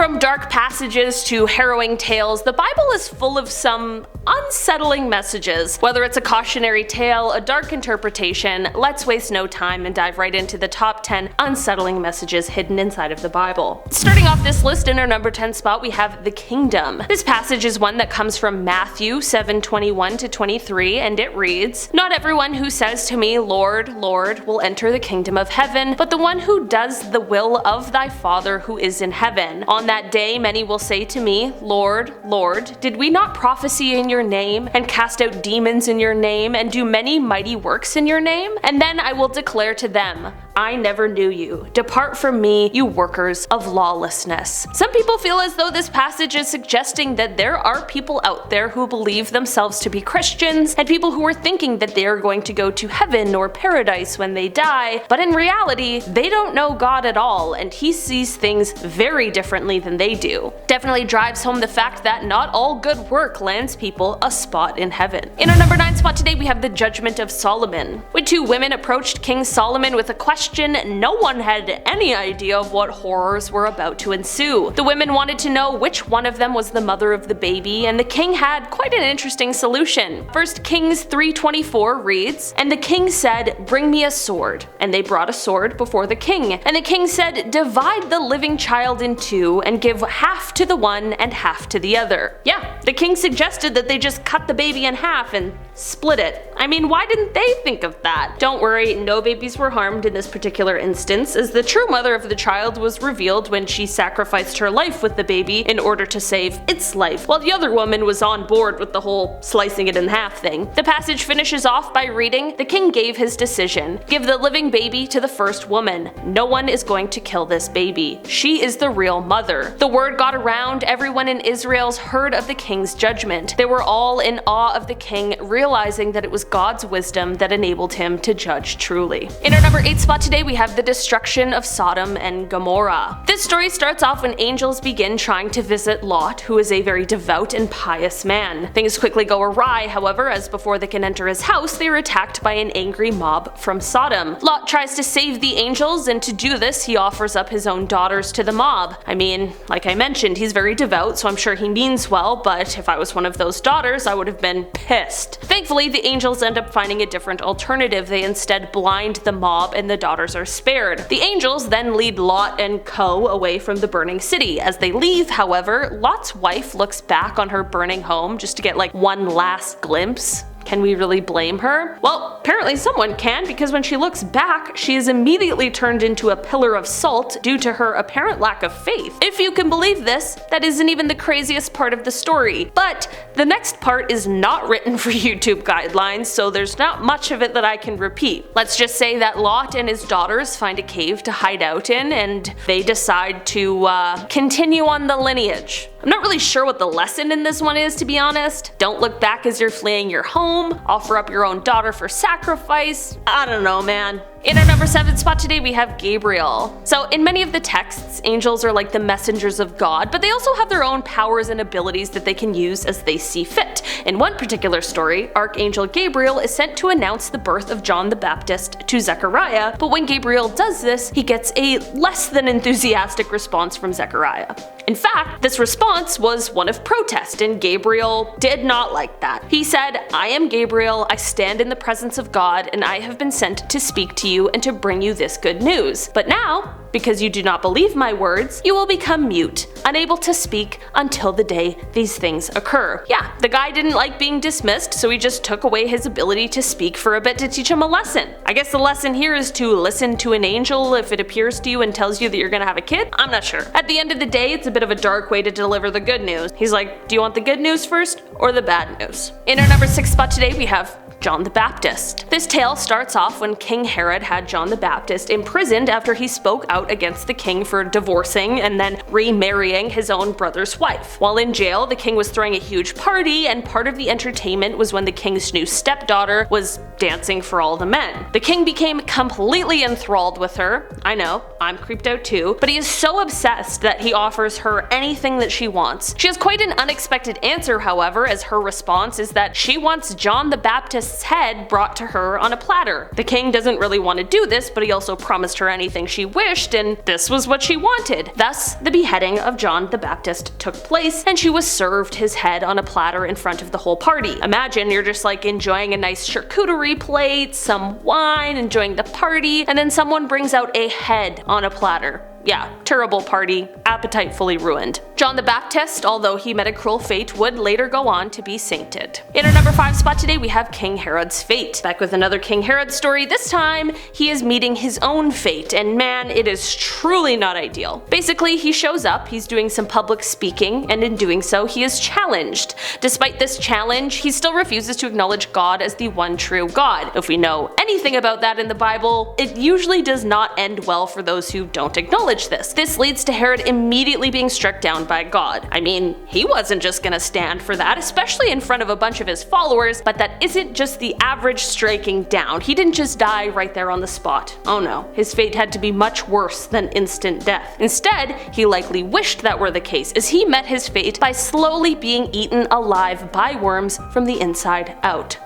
From dark passages to harrowing tales, the Bible is full of some unsettling messages. Whether it's a cautionary tale, a dark interpretation, let's waste no time and dive right into the top 10 unsettling messages hidden inside of the Bible. Starting off this list, in our number 10 spot we have the kingdom. This passage is one that comes from Matthew 7:21-23, and it reads, "Not everyone who says to me, 'Lord, Lord,' will enter the kingdom of heaven, but the one who does the will of thy Father who is in heaven. On that day many will say to me, 'Lord, Lord, did we not prophesy in your name, and cast out demons in your name, and do many mighty works in your name?' And then I will declare to them, I never knew you. Depart from me, you workers of lawlessness." Some people feel as though this passage is suggesting that there are people out there who believe themselves to be Christians, and people who are thinking that they are going to go to heaven or paradise when they die, but in reality, they don't know God at all, and he sees things very differently than they do. Definitely drives home the fact that not all good work lands people a spot in heaven. In our number 9 spot today, we have the judgment of Solomon. When two women approached King Solomon with a question, no one had any idea of what horrors were about to ensue. The women wanted to know which one of them was the mother of the baby, and the king had quite an interesting solution. 1 Kings 3:24 reads, "And the king said, 'Bring me a sword.' And they brought a sword before the king. And the king said, 'Divide the living child in two, and give half to the one and half to the other.'" Yeah, the king suggested that they just cut the baby in half and split it. I mean, why didn't they think of that? Don't worry, no babies were harmed in this particular instance, as the true mother of the child was revealed when she sacrificed her life with the baby in order to save its life, while the other woman was on board with the whole slicing it in half thing. The passage finishes off by reading, "The king gave his decision. Give the living baby to the first woman. No one is going to kill this baby. She is the real mother." The word got around, everyone in Israel's heard of the king's judgment. They were all in awe of the king, realizing that it was God's wisdom that enabled him to judge truly. In our number 8 spot today, we have the destruction of Sodom and Gomorrah. This story starts off when angels begin trying to visit Lot, who is a very devout and pious man. Things quickly go awry, however, as before they can enter his house, they are attacked by an angry mob from Sodom. Lot tries to save the angels, and to do this, he offers up his own daughters to the mob. I mean, like I mentioned, he's very devout, so I'm sure he means well, but if I was one of those daughters, I would have been pissed. Thankfully, the angels end up finding a different alternative. They instead blind the mob, and the daughters are spared. The angels then lead Lot and co. away from the burning city. As they leave, however, Lot's wife looks back on her burning home just to get like one last glimpse. Can we really blame her? Well, apparently someone can, because when she looks back, she is immediately turned into a pillar of salt due to her apparent lack of faith. If you can believe this, that isn't even the craziest part of the story. But the next part is not written for YouTube guidelines, so there's not much of it that I can repeat. Let's just say that Lot and his daughters find a cave to hide out in, and they decide to continue on the lineage. I'm not really sure what the lesson in this one is, to be honest. Don't look back as you're fleeing your home, offer up your own daughter for sacrifice. I don't know, man. In our number 7 spot today, we have Gabriel. So in many of the texts, angels are like the messengers of God, but they also have their own powers and abilities that they can use as they see fit. In one particular story, Archangel Gabriel is sent to announce the birth of John the Baptist to Zechariah, but when Gabriel does this, he gets a less than enthusiastic response from Zechariah. In fact, this response was one of protest, and Gabriel did not like that. He said, "I am Gabriel, I stand in the presence of God, and I have been sent to speak to you and to bring you this good news. But now, because you do not believe my words, you will become mute, unable to speak until the day these things occur." Yeah, the guy didn't like being dismissed, so he just took away his ability to speak for a bit to teach him a lesson. I guess the lesson here is to listen to an angel if it appears to you and tells you that you're gonna have a kid? I'm not sure. At the end of the day, it's a bit of a dark way to deliver the good news. He's like, do you want the good news first or the bad news? In our number 6 spot today, we have John the Baptist. This tale starts off when King Herod had John the Baptist imprisoned after he spoke out against the king for divorcing and then remarrying his own brother's wife. While in jail, the king was throwing a huge party, and part of the entertainment was when the king's new stepdaughter was dancing for all the men. The king became completely enthralled with her. I know, I'm creeped out too, but he is so obsessed that he offers her anything that she wants. She has quite an unexpected answer, however, as her response is that she wants John the Baptist's Baptist's head brought to her on a platter. The king doesn't really want to do this, but he also promised her anything she wished, and this was what she wanted. Thus, the beheading of John the Baptist took place, and she was served his head on a platter in front of the whole party. Imagine you're just like enjoying a nice charcuterie plate, some wine, enjoying the party, and then someone brings out a head on a platter. Yeah, terrible party, appetite fully ruined. John the Baptist, although he met a cruel fate, would later go on to be sainted. In our number 5 spot today, we have King Herod's fate. Back with another King Herod story. This time, he is meeting his own fate, and man, it is truly not ideal. Basically, he shows up, he's doing some public speaking, and in doing so, he is challenged. Despite this challenge, he still refuses to acknowledge God as the one true God. If we know anything about that in the Bible, it usually does not end well for those who don't acknowledge this. This leads to Herod immediately being struck down by God. I mean, he wasn't just gonna stand for that, especially in front of a bunch of his followers, but that isn't just the average striking down. He didn't just die right there on the spot. Oh no, his fate had to be much worse than instant death. Instead, he likely wished that were the case, as he met his fate by slowly being eaten alive by worms from the inside out.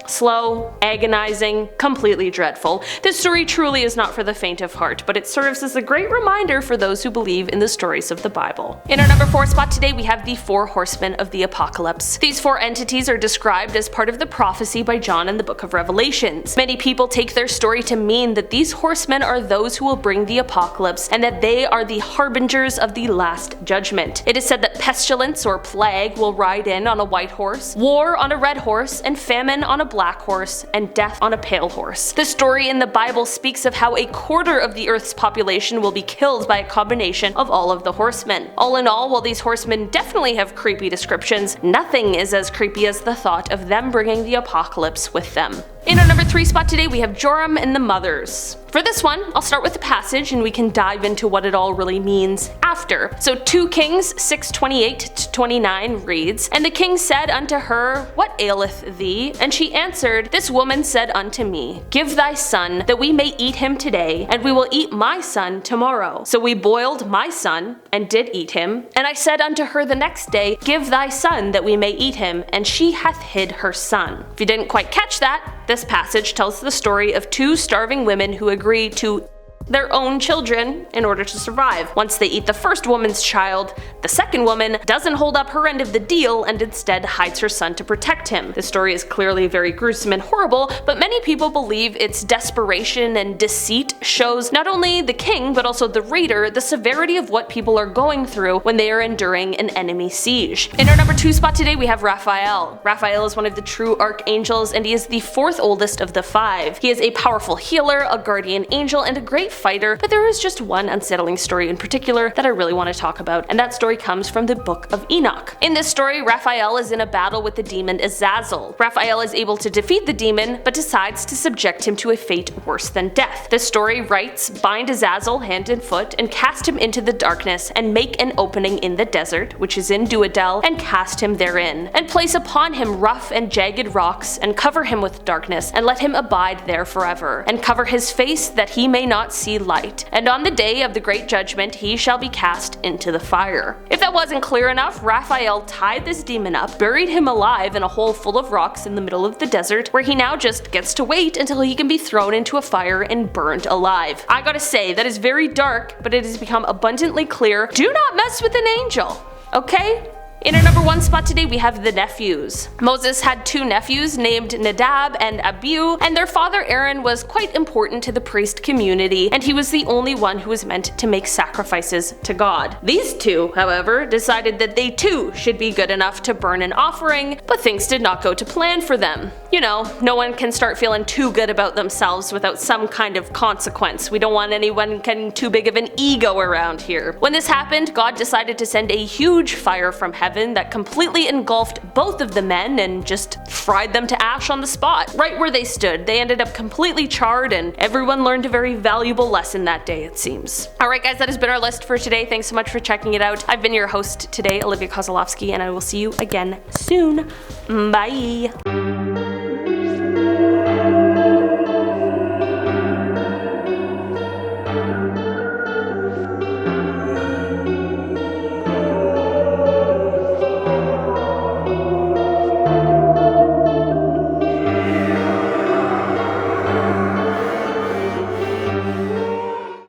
Slow, agonizing, completely dreadful. This story truly is not for the faint of heart, but it serves as a great reminder for those who believe in the stories of the Bible. In our number 4 spot today, we have the 4 horsemen of the apocalypse. These 4 entities are described as part of the prophecy by John in the book of Revelations. Many people take their story to mean that these horsemen are those who will bring the apocalypse, and that they are the harbingers of the last judgment. It is said that pestilence or plague will ride in on a white horse, war on a red horse, and famine on a black horse, and death on a pale horse. The story in the Bible speaks of how a quarter of the Earth's population will be killed by a combination of all of the horsemen. All in all, while these horsemen definitely have creepy descriptions, nothing is as creepy as the thought of them bringing the apocalypse with them. In our number 3 spot today, we have Jehoram and the Mothers. For this one, I'll start with the passage and we can dive into what it all really means after. So 2 Kings 6:28-29 reads, "And the king said unto her, What aileth thee? And she answered, This woman said unto me, Give thy son, that we may eat him today, and we will eat my son tomorrow. So we boiled my son, and did eat him. And I said unto her the next day, Give thy son, that we may eat him, and she hath hid her son." If you didn't quite catch that, this passage tells the story of 2 starving women who agree to their own children in order to survive. Once they eat the first woman's child, the second woman doesn't hold up her end of the deal and instead hides her son to protect him. The story is clearly very gruesome and horrible, but many people believe its desperation and deceit shows not only the king but also the reader the severity of what people are going through when they are enduring an enemy siege. In our number 2 spot today, we have Raphael. Raphael is one of the true archangels, and he is the 4th oldest of the 5. He is a powerful healer, a guardian angel, and a great fighter, but there is just one unsettling story in particular that I really want to talk about, and that story comes from the book of Enoch. In this story, Raphael is in a battle with the demon Azazel. Raphael is able to defeat the demon, but decides to subject him to a fate worse than death. The story writes, "Bind Azazel hand and foot, and cast him into the darkness, and make an opening in the desert, which is in Duadel, and cast him therein. And place upon him rough and jagged rocks, and cover him with darkness, and let him abide there forever. And cover his face, that he may not see light. And on the day of the great judgment he shall be cast into the fire." If that wasn't clear enough, Raphael tied this demon up, buried him alive in a hole full of rocks in the middle of the desert, where he now just gets to wait until he can be thrown into a fire and burned alive. I gotta say, that is very dark, but it has become abundantly clear: do not mess with an angel, okay? In our number 1 spot today, we have the Nephews. Moses had 2 nephews named Nadab and Abihu, and their father Aaron was quite important to the priest community, and he was the only one who was meant to make sacrifices to God. These 2, however, decided that they too should be good enough to burn an offering, but things did not go to plan for them. You know, no one can start feeling too good about themselves without some kind of consequence. We don't want anyone getting too big of an ego around here. When this happened, God decided to send a huge fire from heaven that completely engulfed both of the men and just fried them to ash on the spot. Right where they stood, they ended up completely charred, and everyone learned a very valuable lesson that day, it seems. Alright guys, that has been our list for today. Thanks so much for checking it out. I've been your host today, Olivia Kozolowski, and I will see you again soon. Bye!